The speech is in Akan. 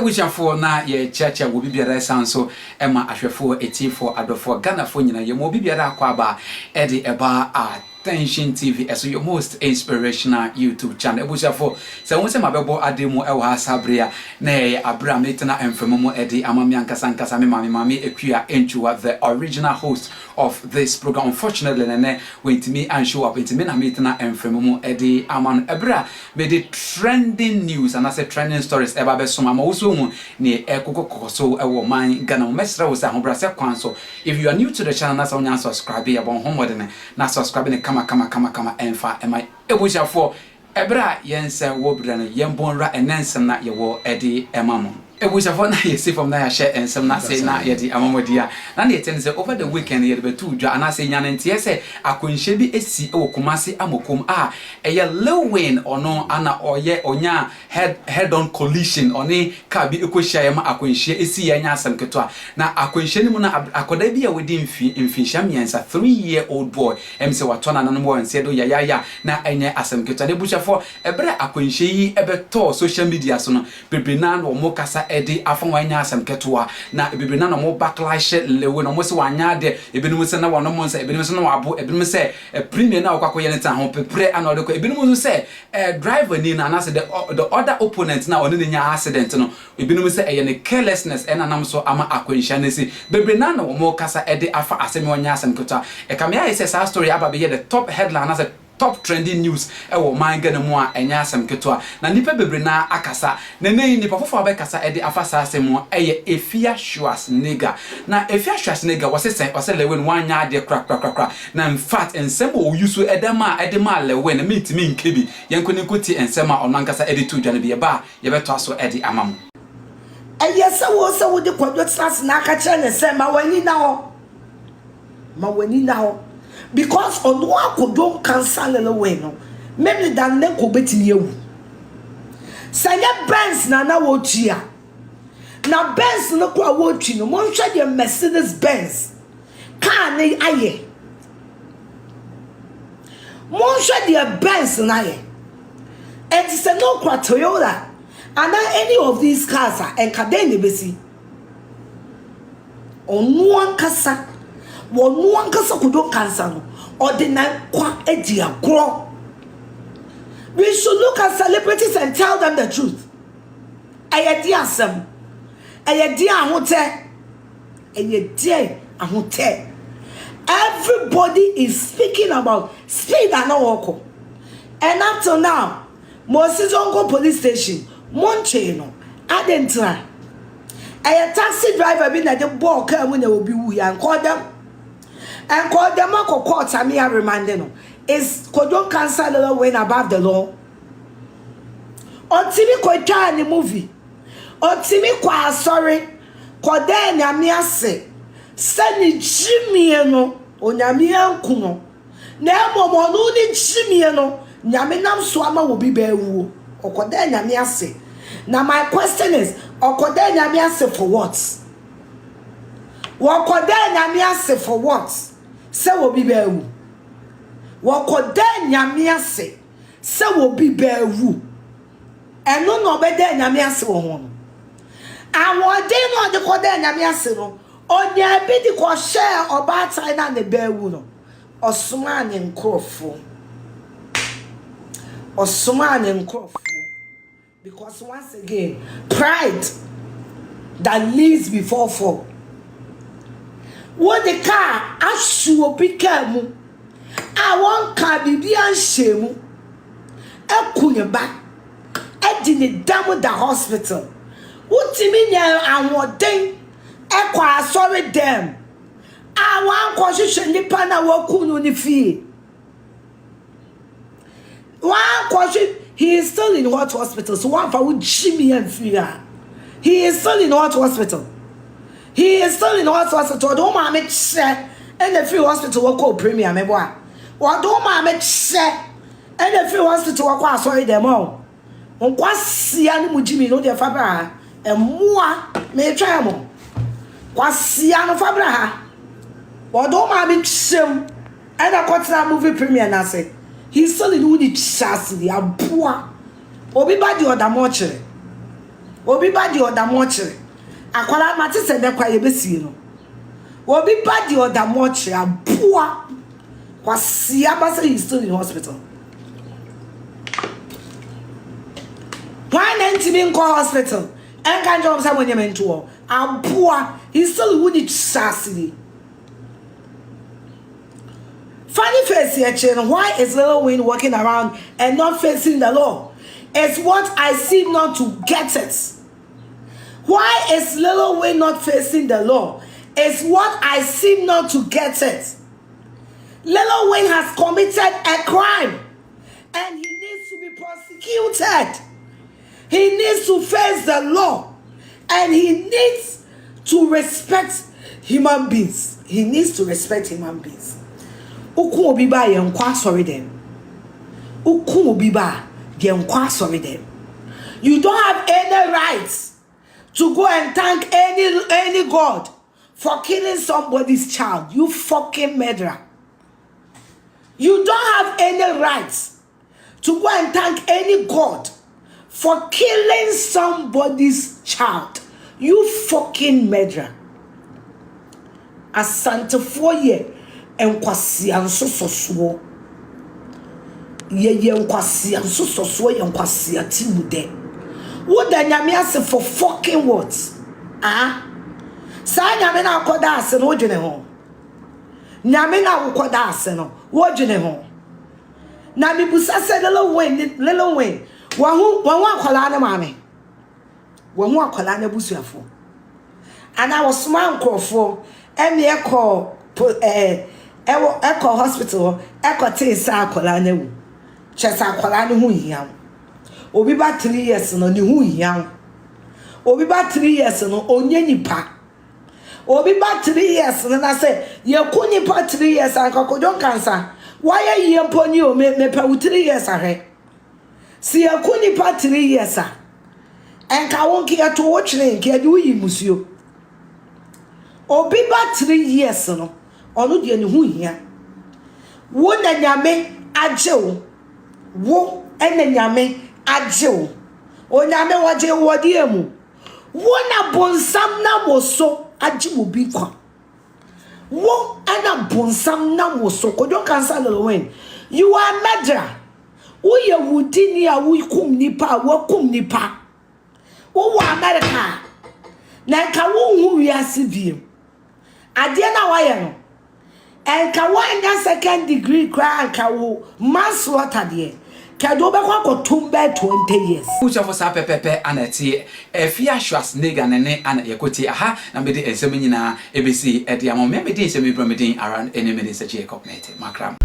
Ewushafo na ye chacha wo bibiara sanso ema ahwefo etifo adofo Ghana nyina ye mo bibiara akwaba ede eba Attention TV as your most inspirational YouTube channel. Ebushafo se won se mabebo ademu ewo asabrea na ye abra metena emfemomo ede amami ankasa me mami ekua enchuwa the original host of this program. Unfortunately nene went me and show up into me na metena emfemomo ede aman ebra me the trending news and I say trending stories eba be so ma wo mu ne ekokokoso ewo man Ghana mo mesra wo se ahobra se kwanso. If you are new to the channel na so nya subscribe ya bon homework na subscribe kama enfa emai ebushafo ebra yense wo bra na yembonra enensem na yewo edi emamo ebushafo na yesi from na ya share ensem na say na yedi amamodia na na yeten say over the weekend yede betu dwa ana say nyane ntie say akonhye bi esi ewo kumase amokom eye Lilwin ono ana oye onya head on collision oni ka bi ekohia ye ma akonhye esi ya nya asem keto na akonhye ni mu na akoda bi ya wedi mfinhya miensa 3-year-old boy say watona na no mo nse do ya na enye asem keto na ebushafo ebra akonhye yi ebeto social media so no bebrina no mo kasa edi afon wanya asem keto na bebrina no mo backlash lewe no mo se wanya de ebenum se na wono mo se ebenum se na wabo ebenum se premier na okwakoye ne tan ho pepre ana odeko ebenum se driver ni na na se the other opponent na oni nya accident no ebenum se eye ne carelessness ena nam so ama akwanhya ne si bebrina no mo kasa edi afa asem wanya asem keto e kamia ise sa story aba be the top headline na se top trending news ewo man Ghana mu enya asem keto na nipa bebrina akasa na nei nipa fofo abekasa edi afa sa asem eye Afia Schwar nigga na Afia Schwar nigga wase Lilwin wanya ade kra na in fact ensem o yusu edema Lilwin mitimi nkebi yenkoni nkoti ensem onankasa edi to dwane bi ye ba ye beto aso edi amam eyesa wo se wo de kwadwo trans na aka kire ne se ma wani na ho because on one could don't cancel Lilwin no maybe dan ne ko betimi ewu sanya Benz na wo tua na Benz no ko wo twi no mo hwe de Mercedes Benz car ne aye mo hwe de Benz na aye and say no kwa Toyota and any of these cars are enkade ne besi onu ankasa wonu ankasa kudo cancer no ordinary kwa edi agro. We should look at celebrities and tell them the truth. Ayedi asem ayedi ahote ayedi ahote. Everybody is speaking about speed and walk. And up till now Mosizongo police station Monche no adentra a taxi driver been at the ball car when they will be we and call them court and me a reminding is Kodon cancel Lilwin above the law. On TV Koita the movie. On TV kwa sorry Koda nyamia se send gyimii no onyamia nkuno na momo no ni gyimii no nyame nam so ama wo bi ba wu okoda nyamia se. Now my question is okoda nyamia se for what? Wakoda nyamia se for what? Se wo bi ba wu. Wakoda nyamia se wo bi ba wu. Eno no be da nyamia se wo ho no. Awode no de koda nyamia se no. Onya bi di ko share oba tai na ne ba wu no. Osuma ne nkrofo. Because once again, pride that leads before fall. What the car ashu obi car mu a won car bibi anhye ekuneba edi ne dam the hospital utimi nya anwoden ekwa asori dem a wan kwahwehwe nipa na wakunu ni fie wan kwahwe. He is still in what hospital? So one for gyimii and fear. He is still in what hospital? He is still in what hospital? Don't make share and the free hospital will call premium. Me boy. Or don't make share and the free hospital will call sorry them all. On kwasi anu gyimii no de fabra and more me try mo. Kwasi anu fabra ha. Or don't make share and I got that movie premiere and I say. He's still in the chassis, the abua. Obi badi oda moche. obi ba di odamo kire akwala mate se de kwa ye besie no obi ba di odamo kire aboa kwasia ba say he's still in hospital. Why not in hospital? And can't job someone you meant to aboa he's still with chassis. Funny face here, Chen. Why is Lilwin walking around and not facing the law? It's what I see not to get it. Why is Lilwin not facing the law? It's what I seem not to get it. Lilwin has committed a crime and he needs to be prosecuted. He needs to face the law and he needs to respect human beings. He needs to respect human beings. Uku obiba yenkwa sorry them. Uku obiba yenkwa sorry them. You don't have any rights to go and thank any God for killing somebody's child. You fucking murderer. You don't have any rights to go and thank any God for killing somebody's child. You fucking murderer. Asante foye enkwasi anso soso. Ye enkwasi anso soso ye enkwasi atimude. Wo da nyame ase for fucking what? Ah? Sa nyame na akoda ase no dwene ho. Nyame na akoda ase no wo dwene ho. Na mi busa se Lilwin wahu akwala na mame. Wahu akwala na busuafo. Ana wo soma nkrofo emi eko hospital eko tisa akwala na wu. Chesa akwala na hu hia. Obi ba 3 years no ni hu hia. Obi ba 3 years no onye nipa. Obi ba 3 years no na say ye ku nipa 3 years akokodon cancer. Why ye mponi o me pa 3 years ahwe. Si ye ku nipa 3 years a. Enka wonki ato wo twene nke ade uyi musuo. Obi ba 3 years no onu de ni hu hia. Wo na nyame agye wo. Wo ena nyame agye wo. O nyame waje wodi emu. Wo na bonsam na woso agye wo bi kwa. Wo ana bonsam na woso kodon cancer Lilwin. You are a murderer. Wo ye wudini a wo kum nipa wo kum nipa. Wo wa America. Na nka wo hu wiase biem. Ade na wa ye no. Enka wo anya second degree kra anka wo manslaughter de. Kado be kwa tumbe 20 years. Ucha for sa pepepe anati Afia Schwar nega nene ana yakoti aha na mede ensem nyina ebesi ede amom me de ensem bro me din around any minutes a Jacob net makram.